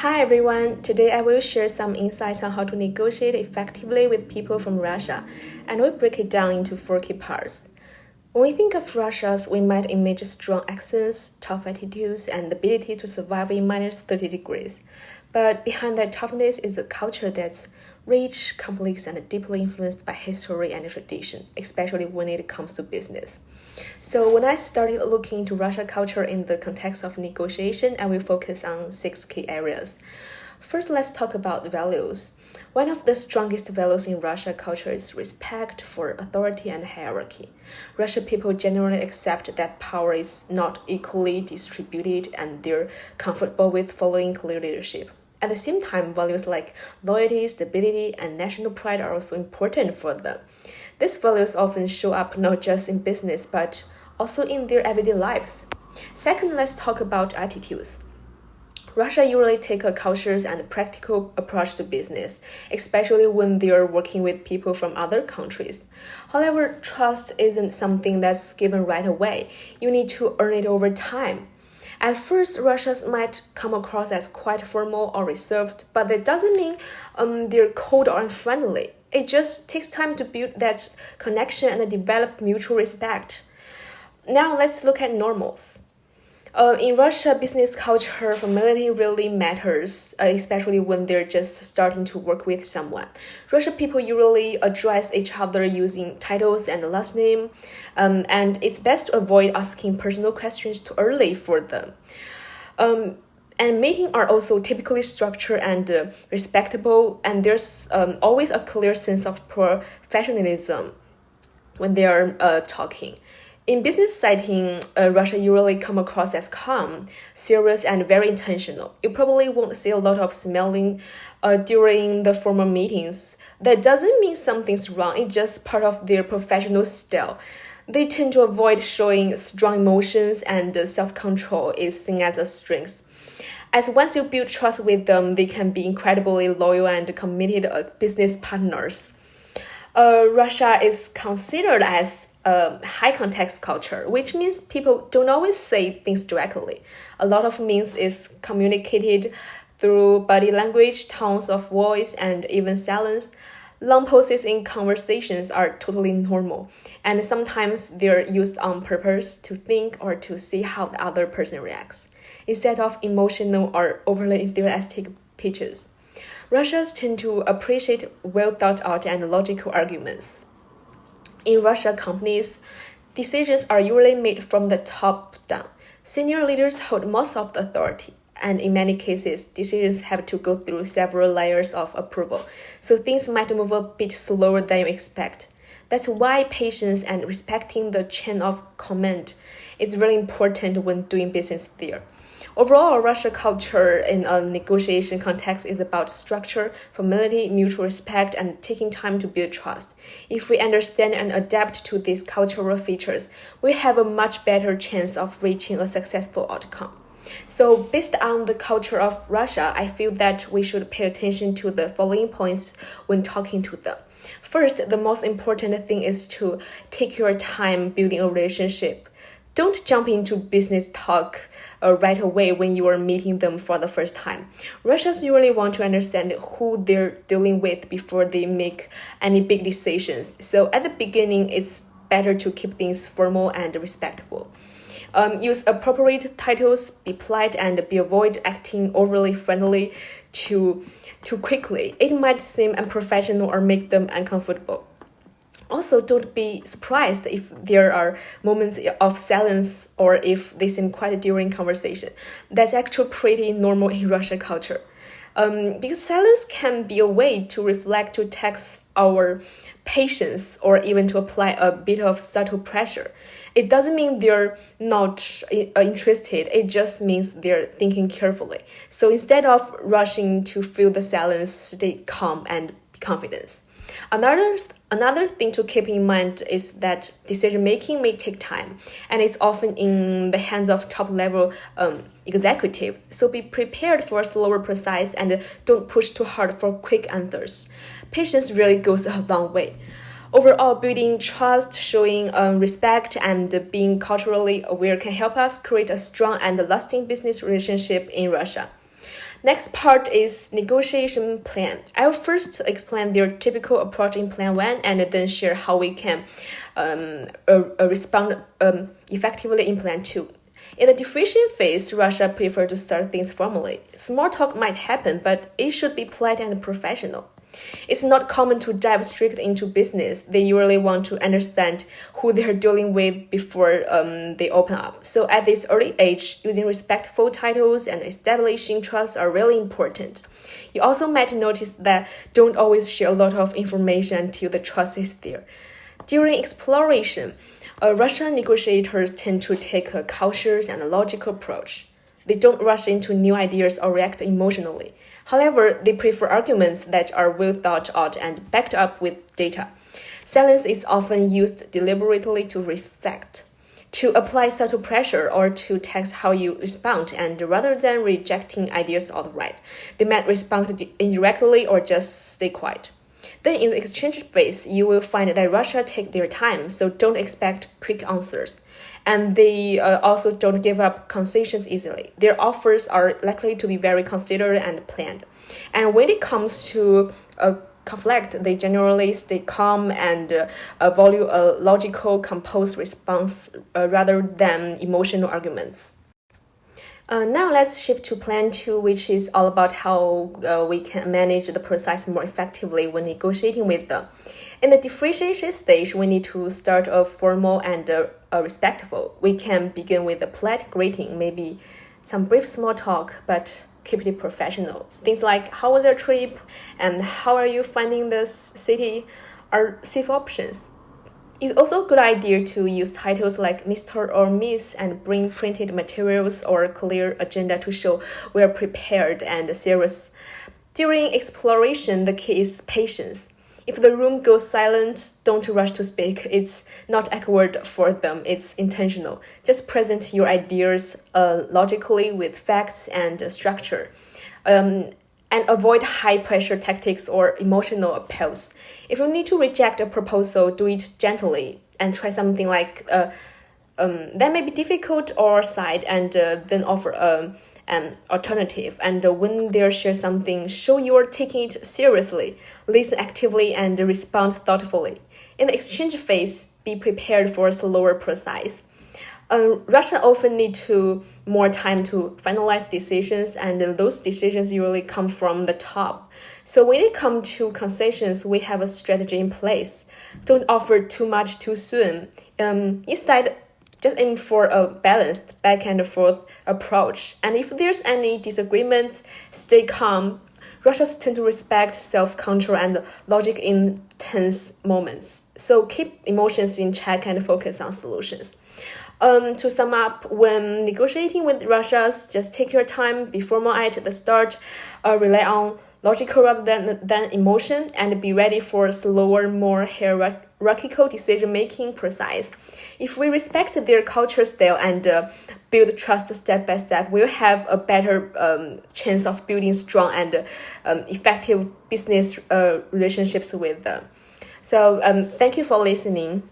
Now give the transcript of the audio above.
Hi everyone, today I will share some insights on how to negotiate effectively with people from Russia, and we'll break it down into 4 key parts. When we think of Russia, we might imagine strong accents, tough attitudes, and the ability to survive in minus 30 degrees. But behind that toughness is a culture that's rich, complex, and deeply influenced by history and tradition, especially when it comes to business. So when I started looking into Russia culture in the context of negotiation, I will focus on 6 key areas. First, let's talk about values. One of the strongest values in Russia culture is respect for authority and hierarchy. Russian people generally accept that power is not equally distributed and they're comfortable with following clear leadership. At the same time, values like loyalty, stability, and national pride are also important for them. These values often show up not just in business, but also in their everyday lives. Second, let's talk about attitudes. Russia usually takes a cautious and practical approach to business, especially when they are working with people from other countries. However, trust isn't something that's given right away. You need to earn it over time. At first, Russians might come across as quite formal or reserved, but that doesn't mean they're cold or unfriendly. It just takes time to build that connection and develop mutual respect. Now let's look at normals. In Russia, business culture, familiarity really matters, especially when they're just starting to work with someone. Russian people usually address each other using titles and last name, and it's best to avoid asking personal questions too early for them. And meetings are also typically structured and respectable, and there's always a clear sense of professionalism when they are talking. In business setting, Russia usually come across as calm, serious, and very intentional. You probably won't see a lot of smiling during the formal meetings. That doesn't mean something's wrong, it's just part of their professional style. They tend to avoid showing strong emotions, and self-control is seen as a strength. As once you build trust with them, they can be incredibly loyal and committed business partners. Russia is considered as a high context culture, which means people don't always say things directly. A lot of means is communicated through body language, tones of voice, and even silence. Long pauses in conversations are totally normal, and sometimes they're used on purpose to think or to see how the other person reacts, instead of emotional or overly enthusiastic pitches. Russians tend to appreciate well thought out and logical arguments. In Russia, companies, decisions are usually made from the top down. Senior leaders hold most of the authority, and in many cases, decisions have to go through several layers of approval, so things might move a bit slower than you expect. That's why patience and respecting the chain of command is really important when doing business there. Overall, Russia culture in a negotiation context is about structure, familiarity, mutual respect, and taking time to build trust. If we understand and adapt to these cultural features, we have a much better chance of reaching a successful outcome. So, based on the culture of Russia, I feel that we should pay attention to the following points when talking to them. First, the most important thing is to take your time building a relationship. Don't jump into business talk right away when you are meeting them for the first time. Russians usually want to understand who they're dealing with before they make any big decisions. So at the beginning, it's better to keep things formal and respectful. Use appropriate titles, be polite, and avoid acting overly friendly too quickly. It might seem unprofessional or make them uncomfortable. Also, don't be surprised if there are moments of silence or if they seem quiet during conversation. That's actually pretty normal in Russian culture. Because silence can be a way to reflect, to test our patience, or even to apply a bit of subtle pressure. It doesn't mean they're not interested, it just means they're thinking carefully. So instead of rushing to fill the silence, stay calm and be confident. Another thing to keep in mind is that decision-making may take time, and it's often in the hands of top-level executives. So be prepared for slower process and don't push too hard for quick answers. Patience really goes a long way. Overall, building trust, showing respect, and being culturally aware can help us create a strong and lasting business relationship in Russia. Next part is negotiation plan. I will first explain their typical approach in plan 1 and then share how we can respond effectively in plan 2. In the differentiation phase, Russia prefers to start things formally. Small talk might happen, but it should be polite and professional. It's not common to dive straight into business. They usually want to understand who they're dealing with before they open up. So at this early age, using respectful titles and establishing trust are really important. You also might notice that don't always share a lot of information until the trust is there. During exploration, Russian negotiators tend to take a cautious and logical approach. They don't rush into new ideas or react emotionally. However, they prefer arguments that are well thought out and backed up with data. Silence is often used deliberately to reflect, to apply subtle pressure, or to test how you respond, and rather than rejecting ideas outright, they might respond indirectly or just stay quiet. Then in the exchange phase, you will find that Russia take their time, so don't expect quick answers. And they also don't give up concessions easily. Their offers are likely to be very considered and planned. And when it comes to a conflict, they generally stay calm and value a logical, composed response rather than emotional arguments. Now let's shift to plan 2, which is all about how we can manage the process more effectively when negotiating with them. In the differentiation stage, we need to start off formal and respectful. We can begin with a polite greeting, maybe some brief small talk, but keep it professional. Things like, how was your trip and how are you finding this city are safe options. It's also a good idea to use titles like Mr. or Miss and bring printed materials or a clear agenda to show we are prepared and serious. During exploration, the key is patience. If the room goes silent, don't rush to speak. It's not awkward for them, it's intentional. Just present your ideas logically with facts and structure. And avoid high-pressure tactics or emotional appeals. If you need to reject a proposal, do it gently and try something like that may be difficult or side, and then offer an alternative. And when they share something, show you are taking it seriously. Listen actively and respond thoughtfully. In the exchange phase, be prepared for a slower process. Russia often need more time to finalize decisions, and those decisions usually come from the top. So when it comes to concessions, we have a strategy in place. Don't offer too much too soon. Instead, just aim for a balanced back and forth approach. And if there's any disagreement, stay calm. Russians tend to respect self-control and logic in tense moments. So keep emotions in check and focus on solutions. To sum up, when negotiating with Russia, just take your time, be formal at the start, rely on logical rather than emotion, and be ready for a slower, more hierarchical decision-making process. If we respect their culture style and build trust step by step, we'll have a better chance of building strong and effective business relationships with them. So thank you for listening.